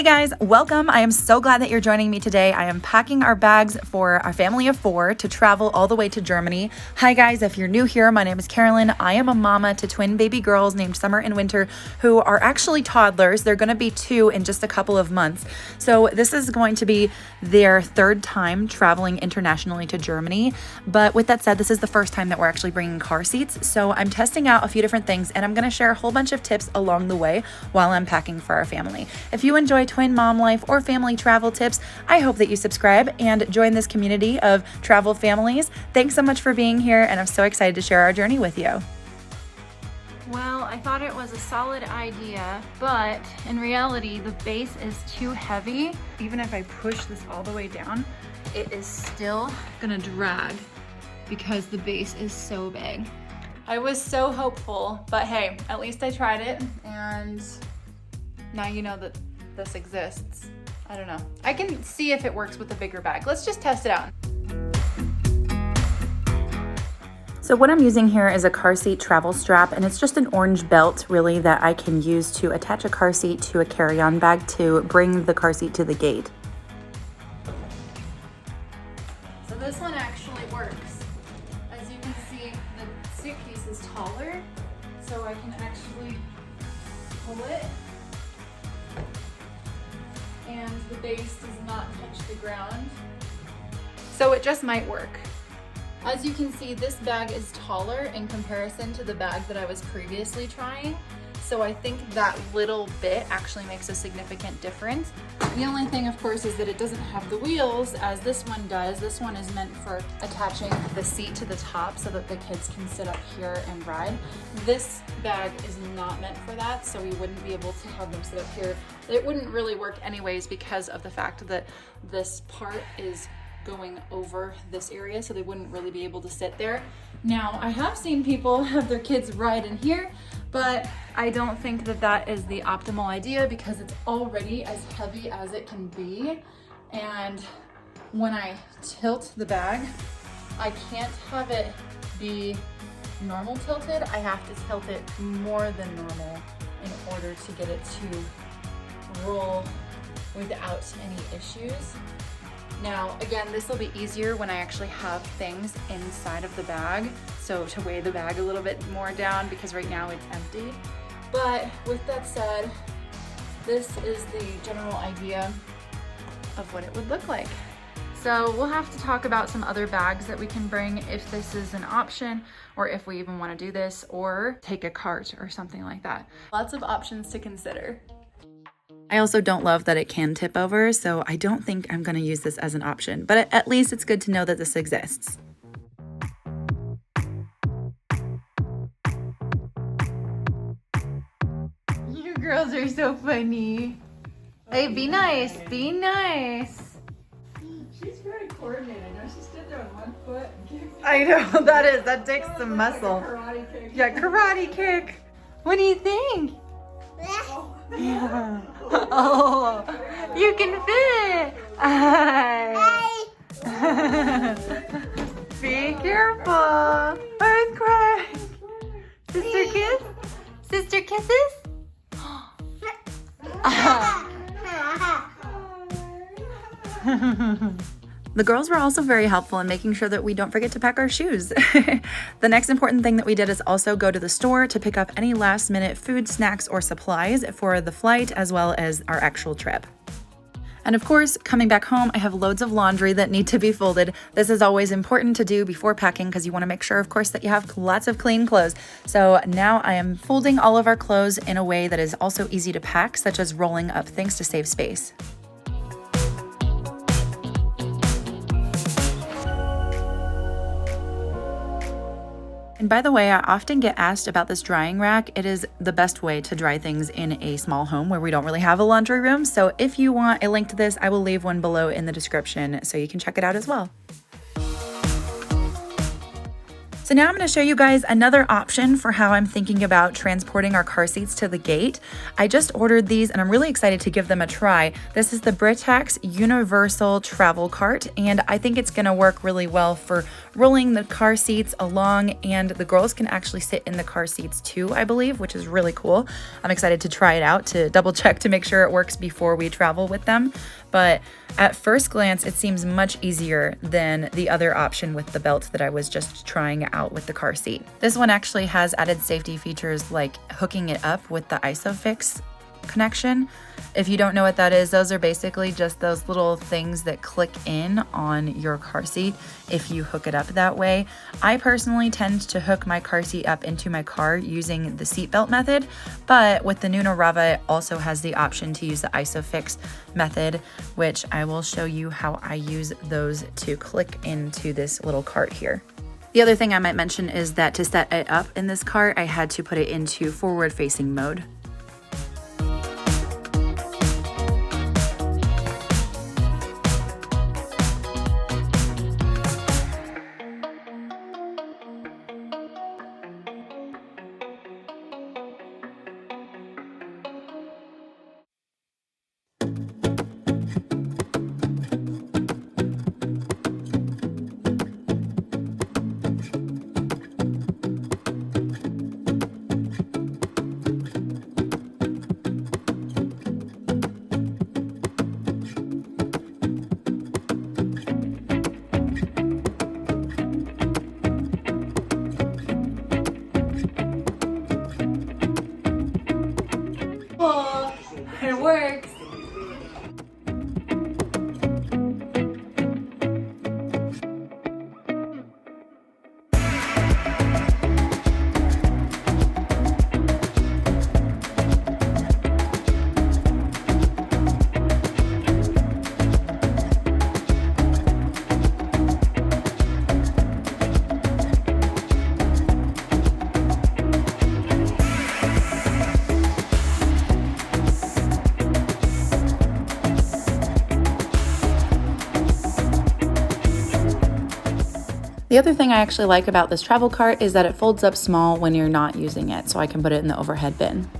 Hey guys, welcome. I am so glad that you're joining me today. I am packing our bags for our family of 4 to travel all the way to Germany. Hi guys, if you're new here, my name is Carolyn. I am a mama to twin baby girls named Summer and Winter who are actually toddlers. They're going to be 2 in just a couple of months. So this is going to be their 3rd time traveling internationally to Germany. But with that said, this is the first time that we're actually bringing car seats. So I'm testing out a few different things and I'm going to share a whole bunch of tips along the way while I'm packing for our family. If you enjoy twin mom life or family travel tips, I hope that you subscribe and join this community of travel families. Thanks so much for being here, and I'm so excited to share our journey with you. Well, I thought it was a solid idea, but in reality, the base is too heavy. Even if I push this all the way down, it is still gonna drag because the base is so big. I was so hopeful, but hey, at least I tried it, and now you know that this exists. I don't know. I can see if it works with a bigger bag. Let's just test it out. So what I'm using here is a car seat travel strap, and it's just an orange belt really that I can use to attach a car seat to a carry-on bag to bring the car seat to the gate. So this one actually works. As you can see, the suitcase is taller, so I can actually pull it, and the base does not touch the ground. So it just might work. As you can see, this bag is taller in comparison to the bag that I was previously trying. So I think that little bit actually makes a significant difference. The only thing, of course, is that it doesn't have the wheels as this one does. This one is meant for attaching the seat to the top so that the kids can sit up here and ride. This bag is not meant for that, so we wouldn't be able to have them sit up here. It wouldn't really work anyways because of the fact that this part is going over this area, so they wouldn't really be able to sit there. Now, I have seen people have their kids ride in here, but I don't think that that is the optimal idea because it's already as heavy as it can be. And when I tilt the bag, I can't have it be normal tilted. I have to tilt it more than normal in order to get it to roll without any issues. Now, again, this will be easier when I actually have things inside of the bag, so to weigh the bag a little bit more down because right now it's empty. But with that said, this is the general idea of what it would look like. So we'll have to talk about some other bags that we can bring if this is an option, or if we even want to do this, or take a cart or something like that. Lots of options to consider. I also don't love that it can tip over, so I don't think I'm going to use this as an option, but at least it's good to know that this exists. You girls are so funny. Hey, be nice, be nice. She's very coordinated. Now she stood there on one foot and kicked. I know, that takes some muscle. Like a karate kick. Yeah, karate kick. What do you think? Yeah. Oh, you can fit it. Hi. Be careful. Earthquake. Sister kiss? Sister kisses? The girls were also very helpful in making sure that we don't forget to pack our shoes. The next important thing that we did is also go to the store to pick up any last minute food, snacks, or supplies for the flight as well as our actual trip. And of course, coming back home, I have loads of laundry that need to be folded. This is always important to do before packing because you want to make sure, of course, that you have lots of clean clothes. So now I am folding all of our clothes in a way that is also easy to pack, such as rolling up things to save space. And by the way, I often get asked about this drying rack. It is the best way to dry things in a small home where we don't really have a laundry room. So if you want a link to this, I will leave one below in the description so you can check it out as well. So now I'm going to show you guys another option for how I'm thinking about transporting our car seats to the gate. I just ordered these and I'm really excited to give them a try. This is the Britax Universal Travel Cart, and I think it's going to work really well for rolling the car seats along, and the girls can actually sit in the car seats too, I believe, which is really cool. I'm excited to try it out to double check to make sure it works before we travel with them. But at first glance, it seems much easier than the other option with the belt that I was just trying out with the car seat. This one actually has added safety features like hooking it up with the ISOFIX connection. If you don't know what that is, those are basically just those little things that click in on your car seat if you hook it up that way. I personally tend to hook my car seat up into my car using the seatbelt method, but with the Nuno Rava, it also has the option to use the ISOFIX method, which I will show you how I use those to click into this little cart here. The other thing I might mention is that to set it up in this cart, I had to put it into forward-facing mode. It works. The other thing I actually like about this travel cart is that it folds up small when you're not using it, so I can put it in the overhead bin.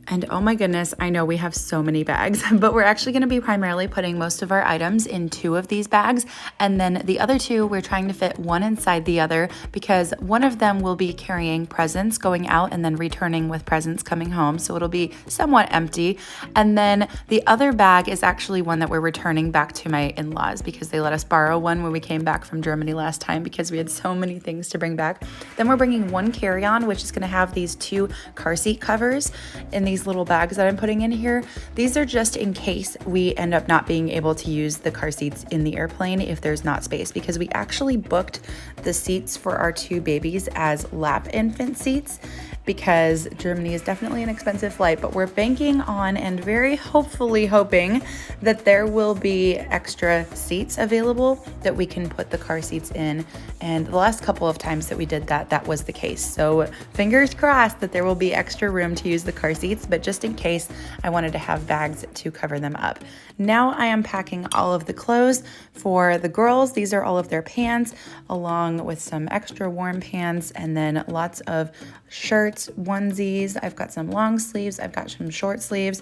And oh my goodness, I know we have so many bags, but we're actually going to be primarily putting most of our items in 2 of these bags. And then the other 2, we're trying to fit one inside the other because one of them will be carrying presents going out and then returning with presents coming home. So it'll be somewhat empty. And then the other bag is actually one that we're returning back to my in-laws because they let us borrow one when we came back from Germany last time because we had so many things to bring back. Then we're bringing one carry-on, which is going to have these 2 car seat covers in these little bags that I'm putting in here. These are just in case we end up not being able to use the car seats in the airplane if there's not space, because we actually booked the seats for our 2 babies as lap infant seats because Germany is definitely an expensive flight, but we're banking on and very hopefully hoping that there will be extra seats available that we can put the car seats in. And the last couple of times that we did that, that was the case. So fingers crossed that there will be extra room to use the car seats, but just in case, I wanted to have bags to cover them up. Now I am packing all of the clothes for the girls. These are all of their pants, along with some extra warm pants, and then lots of shirts, onesies. I've got some long sleeves. I've got some short sleeves.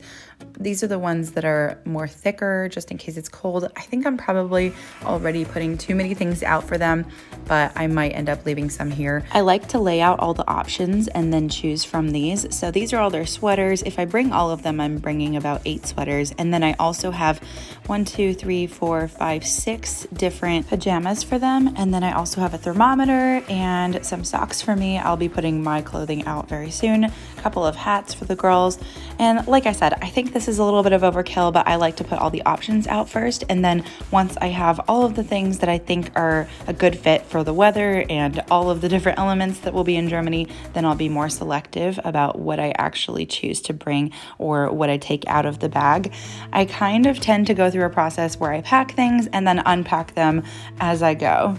These are the ones that are more thicker, just in case it's cold. I think I'm probably already putting too many things out for them, but I might end up leaving some here. I like to lay out all the options and then choose from these. So these are all their sweaters. If I bring all of them, I'm bringing about 8 sweaters. And then I also have 1, 2, 3, 4, 5, 6 different pajamas for them. And then I also have a thermometer and some socks for me. I'll be putting my clothing out very soon. A couple of hats for the girls. And like I said, I think this is a little bit of overkill, but I like to put all the options out first. And then once I have all of the things that I think are a good fit for the weather and all of the different elements that will be in Germany, then I'll be more selective about what I actually choose to bring or what I take out of the bag. I kind of tend to go through a process where I pack things and then unpack them as I go.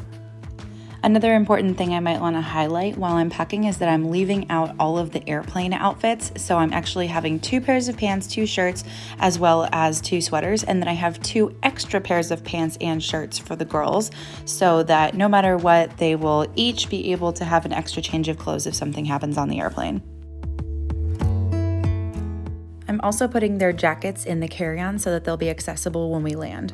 Another important thing I might want to highlight while I'm packing is that I'm leaving out all of the airplane outfits. So I'm actually having 2 pairs of pants, 2 shirts, as well as 2 sweaters. And then I have 2 extra pairs of pants and shirts for the girls so that no matter what, they will each be able to have an extra change of clothes if something happens on the airplane. I'm also putting their jackets in the carry-on so that they'll be accessible when we land.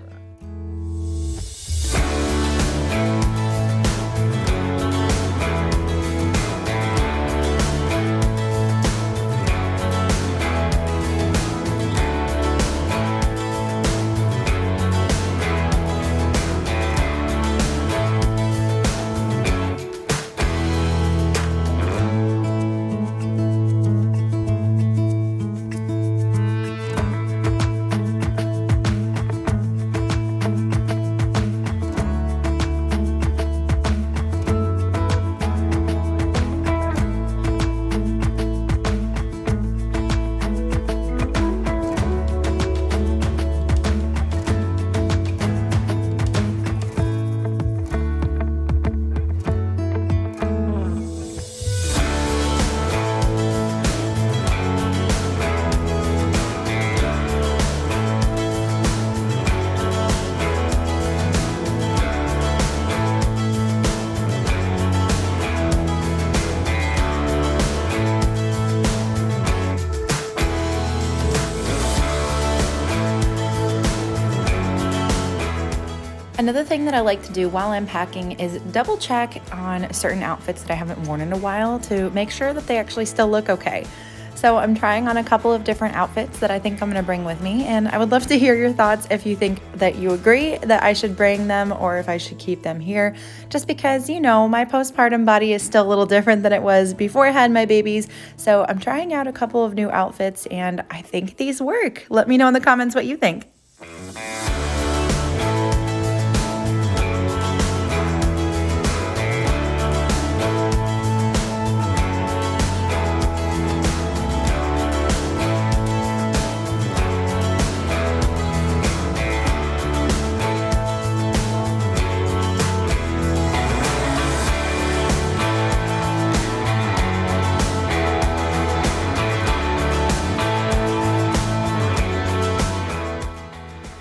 Another thing that I like to do while I'm packing is double check on certain outfits that I haven't worn in a while to make sure that they actually still look okay. So I'm trying on a couple of different outfits that I think I'm gonna bring with me, and I would love to hear your thoughts if you think that you agree that I should bring them or if I should keep them here, just because, you know, my postpartum body is still a little different than it was before I had my babies. So I'm trying out a couple of new outfits and I think these work. Let me know in the comments what you think.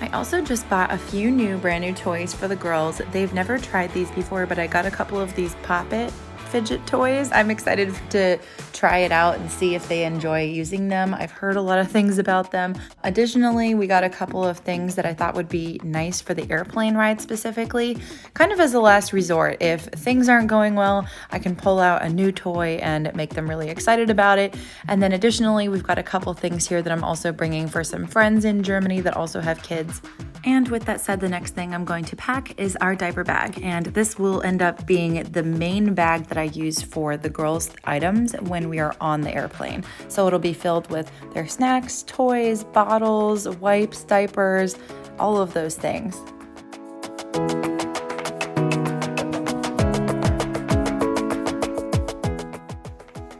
I also just bought a few brand new toys for the girls. They've never tried these before, but I got a couple of these Pop It fidget toys. I'm excited to try it out and see if they enjoy using them. I've heard a lot of things about them. Additionally, we got a couple of things that I thought would be nice for the airplane ride specifically, kind of as a last resort. If things aren't going well, I can pull out a new toy and make them really excited about it. And then additionally, we've got a couple things here that I'm also bringing for some friends in Germany that also have kids. And with that said, the next thing I'm going to pack is our diaper bag. And this will end up being the main bag that I use for the girls' items when we are on the airplane. So it'll be filled with their snacks, toys, bottles, wipes, diapers, all of those things.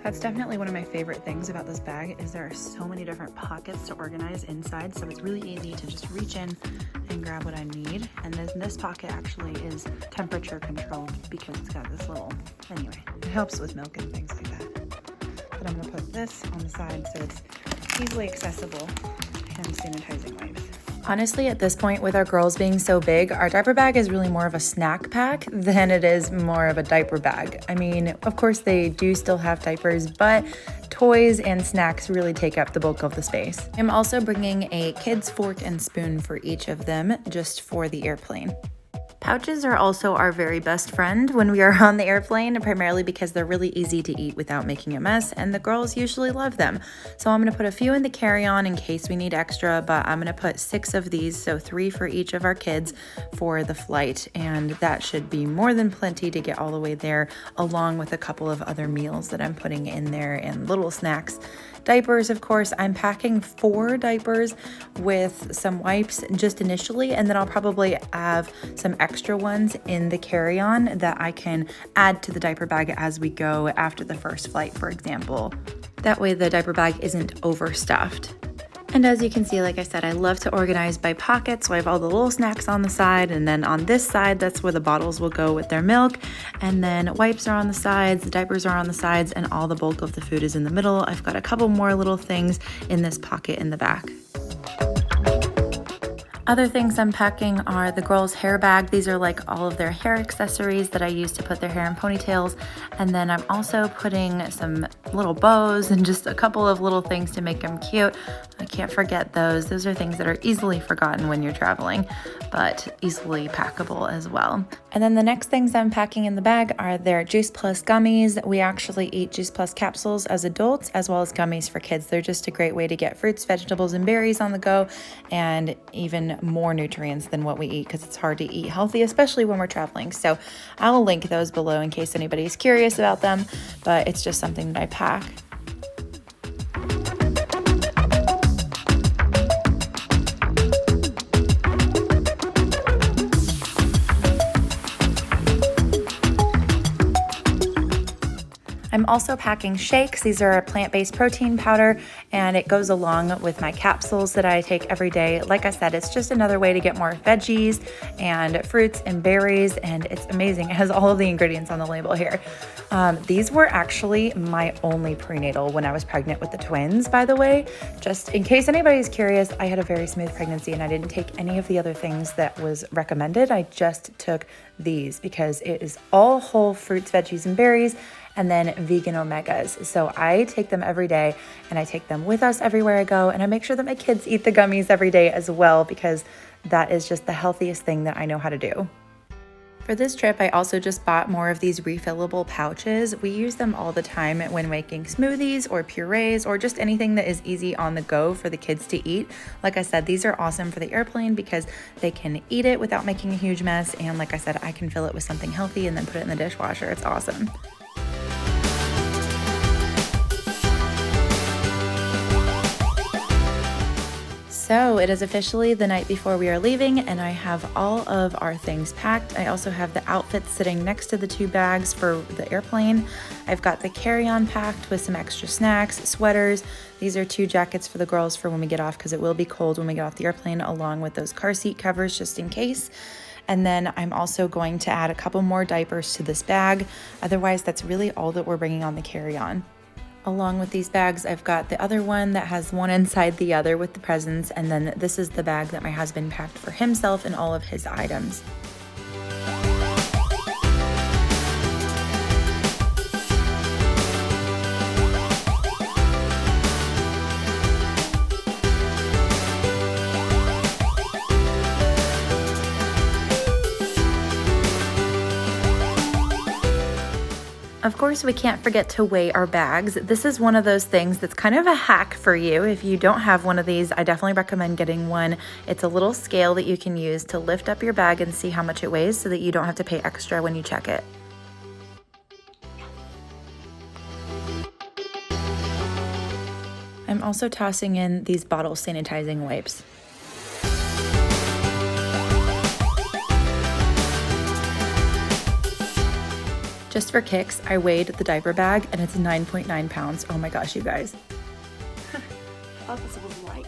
That's definitely one of my favorite things about this bag is there are so many different pockets to organize inside, so it's really easy to just reach in and grab what I need. And then this pocket actually is temperature controlled because it's got this little, anyway, it helps with milk and things like that. But I'm gonna put this on the side so it's easily accessible and sanitizing wipes. Honestly, at this point, with our girls being so big, our diaper bag is really more of a snack pack than it is more of a diaper bag. I mean, of course, they do still have diapers, but toys and snacks really take up the bulk of the space. I'm also bringing a kid's fork and spoon for each of them, just for the airplane. Pouches are also our very best friend when we are on the airplane, primarily because they're really easy to eat without making a mess, and the girls usually love them. So I'm gonna put a few in the carry-on in case we need extra, but I'm gonna put 6 of these, so 3 for each of our kids for the flight, and that should be more than plenty to get all the way there, along with a couple of other meals that I'm putting in there and little snacks. Diapers, of course, I'm packing 4 diapers with some wipes just initially, and then I'll probably have some extra ones in the carry-on that I can add to the diaper bag as we go after the first flight, for example. That way the diaper bag isn't overstuffed. And as you can see, like I said, I love to organize by pockets. So I have all the little snacks on the side, and then on this side, that's where the bottles will go with their milk. And then wipes are on the sides, the diapers are on the sides, and all the bulk of the food is in the middle. I've got a couple more little things in this pocket in the back. Other things I'm packing are the girls' hair bag. These are like all of their hair accessories that I use to put their hair in ponytails. And then I'm also putting some little bows and just a couple of little things to make them cute. I can't forget those. Those are things that are easily forgotten when you're traveling, but easily packable as well. And then the next things I'm packing in the bag are their Juice Plus gummies. We actually eat Juice Plus capsules as adults as well as gummies for kids. They're just a great way to get fruits, vegetables, and berries on the go, and even more nutrients than what we eat because it's hard to eat healthy, especially when we're traveling. So I'll link those below in case anybody's curious about them, but it's just something that I pack. I'm also packing shakes. These are a plant-based protein powder, and it goes along with my capsules that I take every day. Like I said, it's just another way to get more veggies and fruits and berries, and it's amazing. It has all of the ingredients on the label here. These were actually my only prenatal when I was pregnant with the twins, by the way. Just in case anybody's curious, I had a very smooth pregnancy and I didn't take any of the other things that was recommended. I just took these because it is all whole fruits, veggies, and berries, and then vegan omegas. So I take them every day, and I take them with us everywhere I go, and I make sure that my kids eat the gummies every day as well, because that is just the healthiest thing that I know how to do. For this trip, I also just bought more of these refillable pouches. We use them all the time when making smoothies or purees or just anything that is easy on the go for the kids to eat. Like I said, these are awesome for the airplane because they can eat it without making a huge mess. And like I said, I can fill it with something healthy and then put it in the dishwasher. It's awesome. So it is officially the night before we are leaving, and I have all of our things packed. I also have the outfits sitting next to the two bags for the airplane. I've got the carry-on packed with some extra snacks, sweaters. These are 2 jackets for the girls for when we get off because it will be cold when we get off the airplane, along with those car seat covers just in case. And then I'm also going to add a couple more diapers to this bag. Otherwise, that's really all that we're bringing on the carry-on. Along with these bags, I've got the other one that has one inside the other with the presents, and then this is the bag that my husband packed for himself and all of his items. Of course, we can't forget to weigh our bags. This is one of those things that's kind of a hack for you. If you don't have one of these, I definitely recommend getting one. It's a little scale that you can use to lift up your bag and see how much it weighs so that you don't have to pay extra when you check it. I'm also tossing in these bottle sanitizing wipes. Just for kicks, I weighed the diaper bag and it's 9.9 pounds. Oh my gosh, you guys. I thought this was light.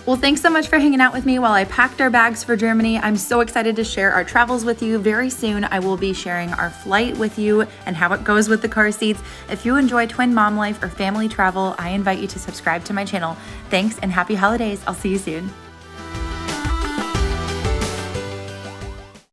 Well, thanks so much for hanging out with me while I packed our bags for Germany. I'm so excited to share our travels with you. Very soon, I will be sharing our flight with you and how it goes with the car seats. If you enjoy twin mom life or family travel, I invite you to subscribe to my channel. Thanks and happy holidays. I'll see you soon.